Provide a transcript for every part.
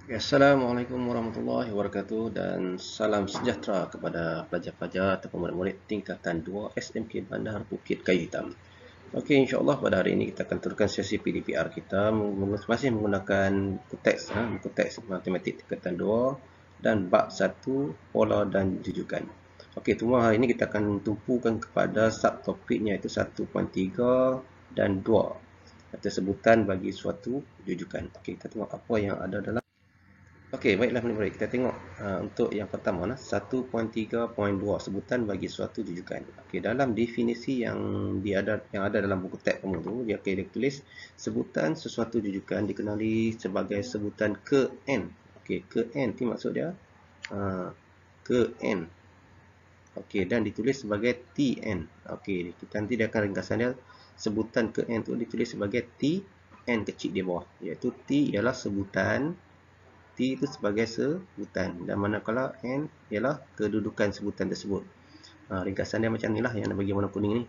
Ya, Assalamualaikum warahmatullahi wabarakatuh dan salam sejahtera kepada pelajar-pelajar atau murid-murid tingkatan 2 SMK Bandar Bukit Kayu Hitam. Okey, insya-Allah pada hari ini kita akan teruskan sesi PDPR kita masih menggunakan buku teks matematik tingkatan 2 dan bab 1 pola dan jujukan. Okey, semua hari ini kita akan tumpukan kepada subtopiknya iaitu 1.3 dan 2 atau sebutan bagi suatu jujukan. Okey, kita tengok apa yang ada dalam. Okey, baiklah murid-murid, kita tengok untuk yang pertama 1.3.2 sebutan bagi suatu jujukan. Okey, dalam definisi yang ada dalam buku teks kamu tu, dia tulis sebutan sesuatu jujukan dikenali sebagai sebutan ke n. Okey, ke n tu maksud dia ke n. Okey, dan ditulis sebagai Tn. Okey, kita nanti dia akan ringkasan dia, sebutan ke n tu ditulis sebagai T n kecil di bawah, iaitu T ialah sebutan, T itu sebagai sebutan, dan manakala N ialah kedudukan sebutan tersebut. Ringkasan dia macam inilah yang bagi warna kuning ni,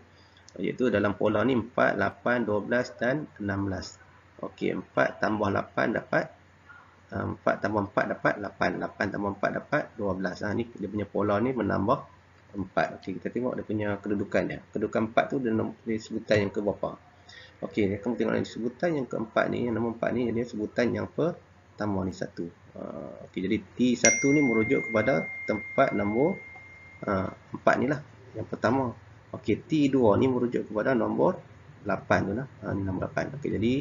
iaitu dalam pola ni 4, 8, 12 dan 16. Okey, 4 tambah 8 dapat 4 tambah 4 dapat 8, 8 tambah 4 dapat 12. Ni dia punya pola ni menambah 4. Okey, kita tengok dia punya kedudukan dia. Kedudukan 4 tu dia sebutan yang ke berapa? Okey, kamu tengok ni sebutan yang keempat ni, yang nombor 4 ni, dia sebutan yang pertama ni 1. Okey, jadi T1 ni merujuk kepada tempat nombor 4 ni lah, yang pertama. Okey, T2 ni merujuk kepada nombor 8 tu lah. Ni nombor 8. Okey, jadi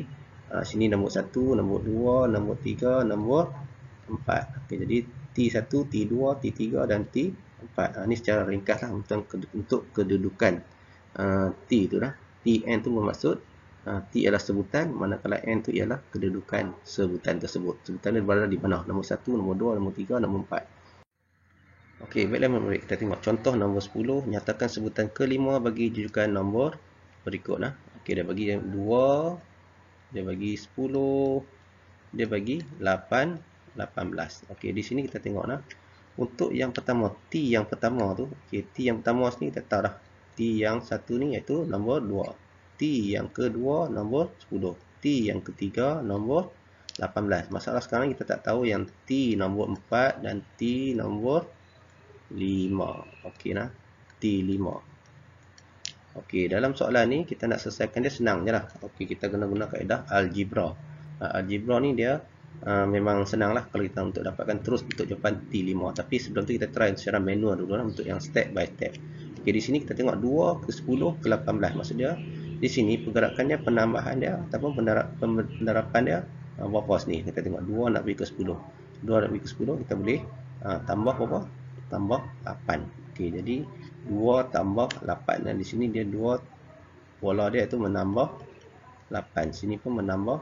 sini nombor 1, nombor 2, nombor 3, nombor 4. Okey, jadi T1, T2, T3 dan T4. Ni secara ringkas lah untuk kedudukan T tu lah. Tn tu bermaksud T ialah sebutan, manakala N tu ialah kedudukan sebutan tersebut. Sebutan dia berada di mana? Nombor 1, nombor 2, nombor 3, nombor 4. Okey, baiklah murid, kita tengok contoh nombor 10. Nyatakan sebutan kelima bagi jujukan nombor berikut. Okey, dia bagi 2, dia bagi 10, dia bagi 8, 18. Okey, di sini kita tengok untuk yang pertama, T yang pertama tu, okey, T yang pertama sini kita tahu dah. T yang satu ni iaitu nombor 2. T yang kedua nombor 10. T yang ketiga nombor 18. Masalah sekarang kita tak tahu yang T nombor 4 dan T nombor 5. Okey T5. Okey, dalam soalan ni kita nak selesaikan dia senang je lah. Okey, kita kena guna kaedah algebra. Algebra ni dia memang senang lah kalau kita untuk dapatkan terus untuk jawapan T5. Tapi sebelum tu kita try secara manual dulu untuk yang step by step. Okey, di sini kita tengok 2 ke 10 ke 18. Maksud dia di sini pergerakannya, penambahan dia ataupun penerapan dia berapa sini. Kita tengok 2 nak pergi ke 10. 2 nak pergi ke 10, kita boleh tambah berapa? Tambah 8. Okey, jadi 2 tambah 8. Dan di sini dia 2, pola dia itu menambah 8. Sini pun menambah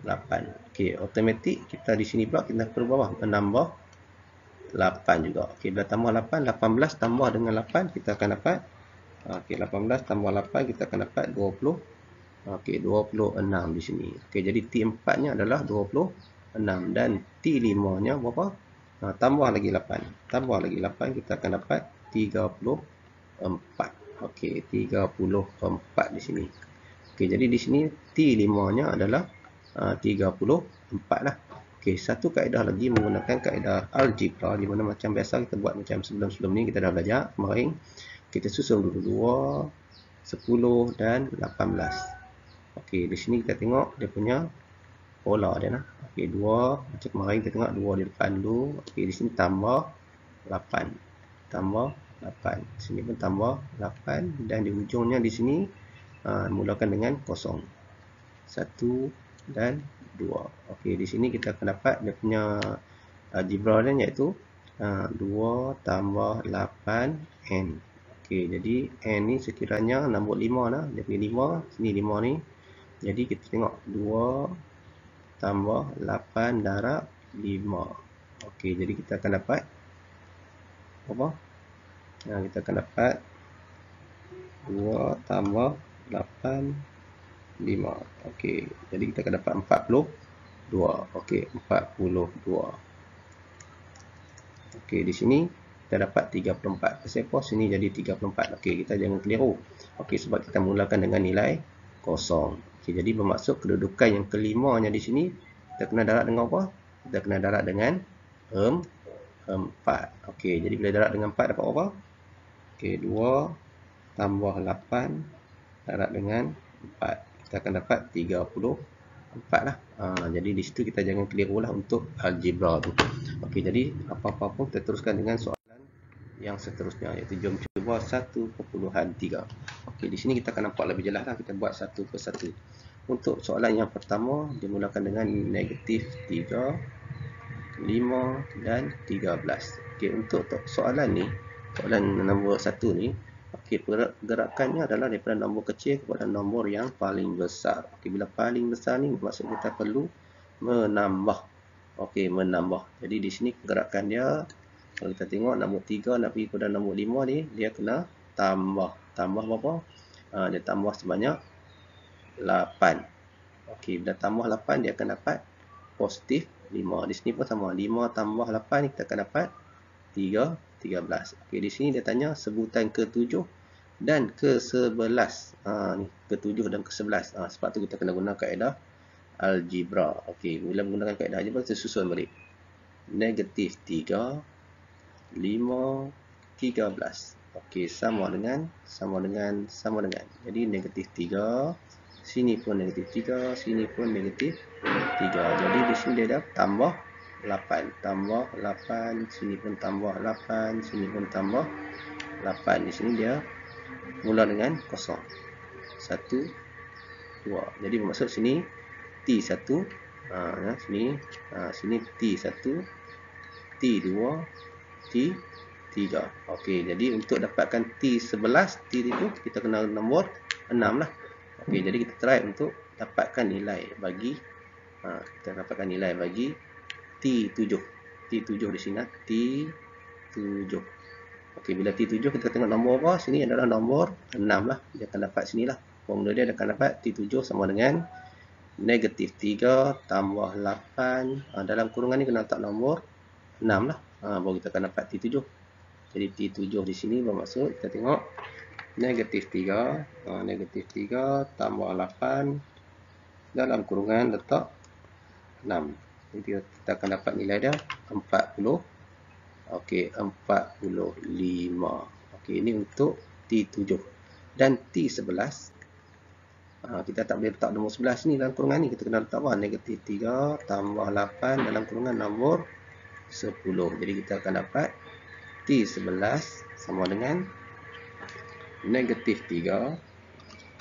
8. Okey, automatik kita di sini pula kita perlu bawah menambah 8 juga. Okey, bila tambah 8, 18 tambah dengan 8 kita akan dapat okey, 18 tambah 8 kita akan dapat 20. Okey, 26 di sini. Okey, jadi T4-nya adalah 26 dan T5-nya berapa? Tambah lagi 8. Tambah lagi 8 kita akan dapat 34. Okey, 34 di sini. Okey, jadi di sini T5-nya adalah 34 lah. Okey, satu kaedah lagi menggunakan kaedah algebra, di mana macam biasa kita buat macam sebelum-sebelum ni kita dah belajar kemarin. Kita susun dulu 2, 10 dan 18. Okey, di sini kita tengok dia punya pola dia lah. Okey, 2 macam kemarin kita tengok 2 di depan dulu. Okey, di sini tambah 8. Tambah 8. Sini pun tambah 8 dan di ujungnya di sini mulakan dengan kosong. 1 dan 2. Okey, di sini kita akan dapat dia punya algebra dia iaitu 2 tambah 8n. Okey, jadi n ni sekiranya nombor 5 lah. Dia punya 5, sini 5 ni. Jadi kita tengok 2 tambah 8 darab 5. Okey, jadi kita akan dapat apa? Kita akan dapat 2 tambah 8, 5. Okey, jadi kita akan dapat 42. Okey, 42. Okey, di sini kita dapat 34. Kenapa sini jadi 34? Okey, kita jangan keliru. Okey, sebab kita mulakan dengan nilai kosong. Okey, jadi bermaksud kedudukan yang kelimanya di sini kita kena darab dengan apa? kita kena darab dengan 4. Okey, jadi bila darab dengan 4 dapat apa? Okey, 2 tambah 8 darab dengan 4. Kita akan dapat 34 lah. Jadi di situ kita jangan keliru lah untuk algebra tu. Okey, jadi apa-apa pun kita teruskan dengan soalan yang seterusnya, iaitu jom cuba 1/3. Okey, di sini kita akan nampak lebih jelas lah. Kita buat satu persatu. Untuk soalan yang pertama dimulakan dengan negatif 3, 5 dan 13. Okey, untuk soalan ni, soalan nombor 1 ni, okey, pergerakannya adalah daripada nombor kecil kepada nombor yang paling besar. Okey, bila paling besar ni maksud kita perlu menambah. Okey, menambah. Jadi di sini pergerakan dia, kalau kita tengok nombor 3 nak pergi kepada nombor 5 ni, dia kena tambah. Tambah berapa? Dia tambah sebanyak 8. Okey, bila tambah 8 dia akan dapat positif 5. Di sini pun sama. 5 tambah 8 kita akan dapat 13. Okey, di sini dia tanya sebutan ke-7 dan ke-11. Ni ke-7 dan ke-11. Sebab tu kita kena guna kaedah algebra. Okey, bila menggunakan kaedah algebra kita susun balik. Negatif 3, 5, 13. Okey, sama dengan. Jadi negatif 3, sini pun negatif 3, sini pun negatif 3. Jadi di sini dia dah tambah 8. Tambah 8, sini pun tambah 8, sini pun tambah 8. Di sini dia mula dengan kosong. 1, 2. Jadi bermaksud sini T1, sini T1, T2, T3. Okey, jadi untuk dapatkan T11, T itu kita kena nombor 6 lah. Okey, jadi kita try untuk dapatkan nilai bagi T7. T7 di sini, T7. Okey, bila T7 kita tengok nombor apa? Sini adalah nombor 6 lah. Dia akan dapat sinilah. Formula dia akan dapat T7 sama dengan negatif 3 tambah 8. Dalam kurungan ni kena letak nombor 6 lah. Baru kita akan dapat T7. Jadi T7 di sini bermaksud kita tengok negatif 3. Negatif 3 tambah 8. Dalam kurungan letak 6. Jadi kita akan dapat nilai dia 40. Okey, 45. Okey, ini untuk T7. Dan T11, kita tak boleh letak nombor 11 ni dalam kurungan ni. Kita kena letak apa? Negatif 3 tambah 8 dalam kurungan nombor 10. Jadi kita akan dapat T11 sama dengan negatif 3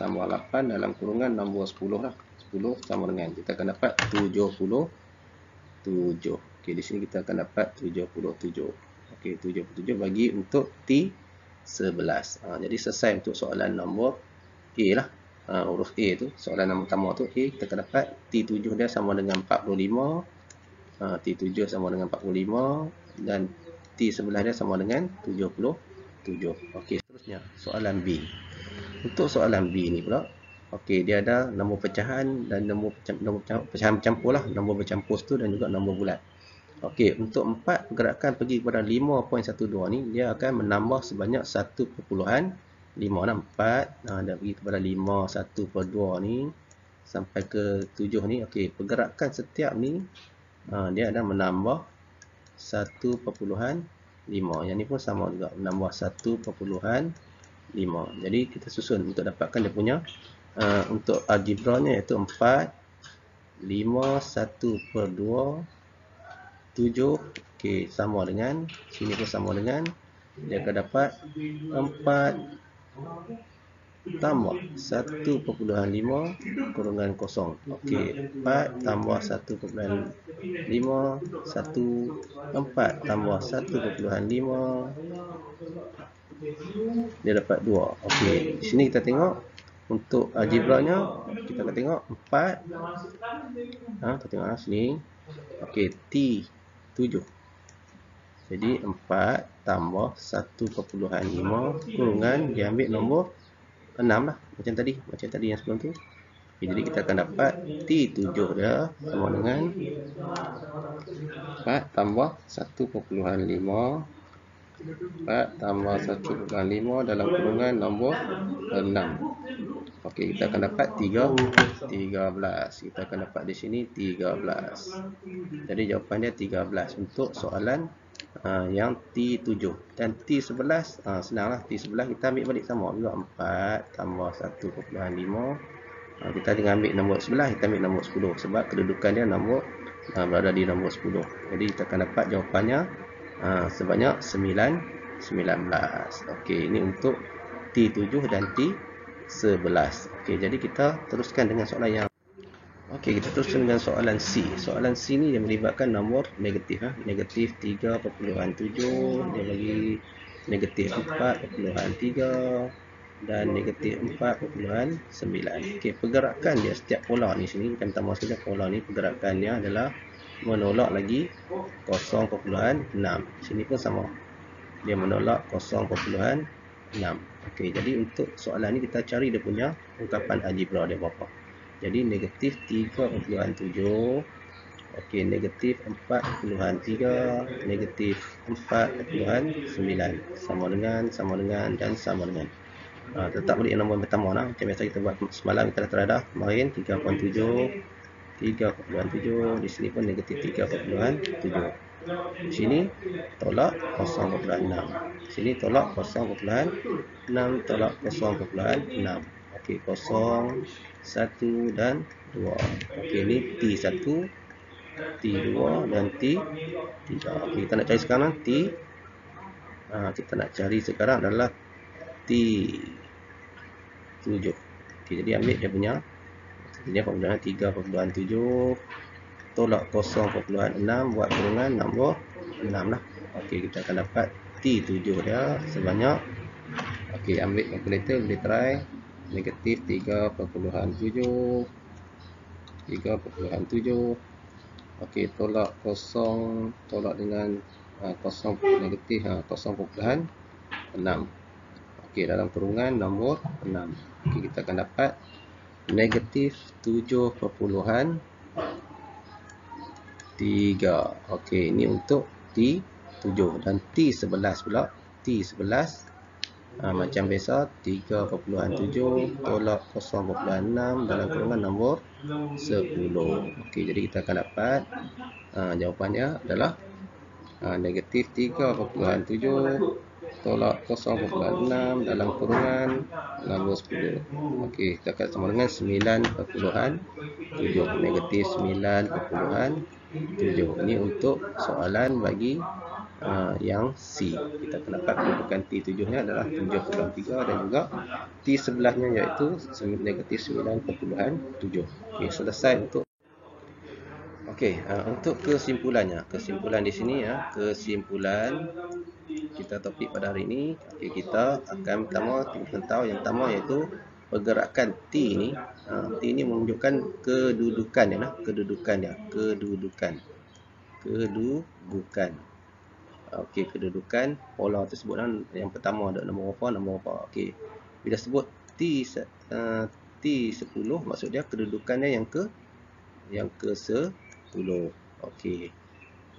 tambah 8 dalam kurungan nombor 10 lah. 10 sama dengan, kita akan dapat 77. Okey, di sini kita akan dapat 77. Okey, 77 bagi untuk T11. Jadi selesai untuk soalan nombor A lah. Huruf A tu, soalan nombor pertama tu A, kita akan dapat T7 dia sama dengan 45. T7 sama dengan 45 dan T11 dia sama dengan 77. Okey, seterusnya soalan B. Untuk soalan B ni pula, okey, dia ada nombor pecahan dan nombor pecahan bercampur lah, nombor bercampur tu dan juga nombor bulat. Okey, untuk 4 pergerakan pergi kepada 5.12 ni, dia akan menambah sebanyak 1.5. 4 dah pergi kepada 5/1/2 ni sampai ke 7 ni. Okey, pergerakan setiap ni dia ada menambah 1.5. Yang ni pun sama juga, menambah 1.5. Jadi kita susun untuk dapatkan dia punya untuk algebranya, iaitu 4, 5, 1/2, 7. Okey, sama dengan, sini pun sama dengan, dia akan dapat 4 tambah 1.5 kurungan kosong. Okey, 4 tambah 1.5, 4 tambah 1.5, dia dapat 2. Okey, di sini kita tengok untuk algebranya, kita akan tengok 4. Kita tengok sini. Okey, T7. Jadi 4 tambah 1.5 kurungan, dia ambil nombor 6 lah. Macam tadi yang sebelum tu. Okay, jadi kita akan dapat T7 dia sama dengan 4 tambah 1.5 4 tambah 1/5 dalam kurungan nombor 6. Okey, kita akan dapat 13. Kita akan dapat di sini 13. Jadi jawapan dia 13 untuk soalan yang T7. Dan T11 senanglah. T11 kita ambil balik sama juga, 4 tambah 1/5. Kita dengan ambil nombor 11, kita ambil nombor 10 sebab kedudukan dia nombor berada di nombor 10. Jadi kita akan dapat jawapannya sebanyak 19. Okey, ini untuk T7 dan T11. Okey, jadi kita teruskan dengan soalan yang Okey, kita teruskan dengan soalan C. Soalan C ni dia melibatkan nombor negatif. Negatif 3.7, dia bagi negatif 4.3 dan negatif 4.9. Okey, pergerakan dia setiap pola ni sini, kita minta maaf saja, pola ni pergerakannya adalah menolak lagi 0.6. Sini pun sama. Dia menolak 0.6. Okey, jadi untuk soalan ni kita cari dia punya ungkapan algebra dia berapa. Jadi negatif 3.7, okey, negatif 4.3, negatif 4.9, sama dengan, dan sama dengan. Tetap balik nombor yang pertama lah. Macam biasa kita buat semalam, kita dah teradah kemarin 3.7, di sini pun negatif 3.7. Di sini tolak 0.6. Sini tolak 0.6, tolak 0.6. Okey, 0, 1 dan 2. Okey, ini T1, T2 dan T3. Okey, kita nak cari sekarang kita nak cari sekarang adalah T7. Okey, jadi ambil dia punya formula 3.7 tolak 0.6 buat kurungan nombor 6 lah. Okey, kita akan dapat T7 dia sebanyak, okey, ambil kalkulator, boleh try, negatif 3.7. Okey, tolak 0, tolak dengan 0 negatif 0.6. Okey, dalam kurungan nombor 6. Okey, kita akan dapat negatif 7.3. Okey, ini untuk T7 dan T11 pula. T11 macam biasa 3.7 tolak 0.6 dalam kurungan nombor 10. Okey, jadi kita akan dapat jawapannya adalah negatif 3.7 tolak 0.6 dalam kurungan nombor 10. Okey, kita akan sama dengan 9.7. Negatif 9.7. Ini untuk soalan bagi yang C. Kita akan dapat kedudukan T7 nya adalah 7.3 dan juga T11 nya iaitu negatif 9.7. Okey, selesai untuk untuk kesimpulannya. Kesimpulan di sini kesimpulan kita topik pada hari ini. Okey, kita akan pertama tahu yang pertama iaitu pergerakan T ni. T ni menunjukkan kedudukan dia, kedudukan. Okey, kedudukan pola tersebut yang pertama ada nombor apa. Okey, bila sebut T10 maksud dia kedudukannya yang ke-10. Okey,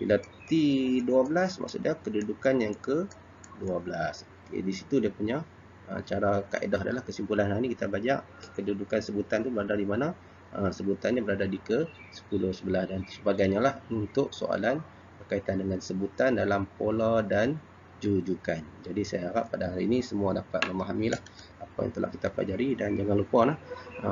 bila T12 maksud dia kedudukan yang ke-12. Okey, di situ dia punya cara kaedah adalah kesimpulan hari ni kita belajar kedudukan sebutan tu berada di mana. Sebutannya berada di ke-10, 11 dan sebagainya lah untuk soalan berkaitan dengan sebutan dalam pola dan jujukan. Jadi saya harap pada hari ini semua dapat memahami lah apa yang telah kita pelajari, dan jangan lupa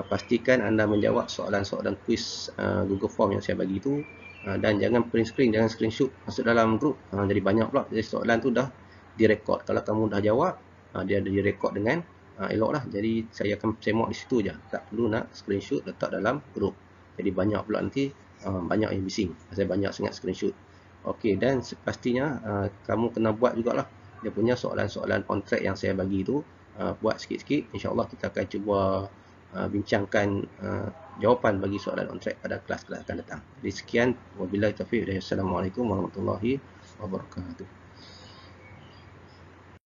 pastikan anda menjawab soalan-soalan kuis Google Form yang saya bagi itu, dan jangan print screen, jangan screenshot masuk dalam grup. Jadi banyak pula, jadi soalan tu dah direkod. Kalau kamu dah jawab, dia ada direkod dengan elok lah. Jadi saya akan semak di situ je, tak perlu nak screenshot letak dalam grup. Jadi banyak pula nanti banyak yang bising, saya banyak sangat screenshot. Okey, dan pastinya kamu kena buat jugalah dia punya soalan-soalan on track yang saya bagi tu. Buat sikit-sikit, insya-Allah kita akan cuba bincangkan jawapan bagi soalan on track pada kelas-kelas akan datang. Jadi sekian, wabillahi taufiq. Assalamualaikum warahmatullahi wabarakatuh.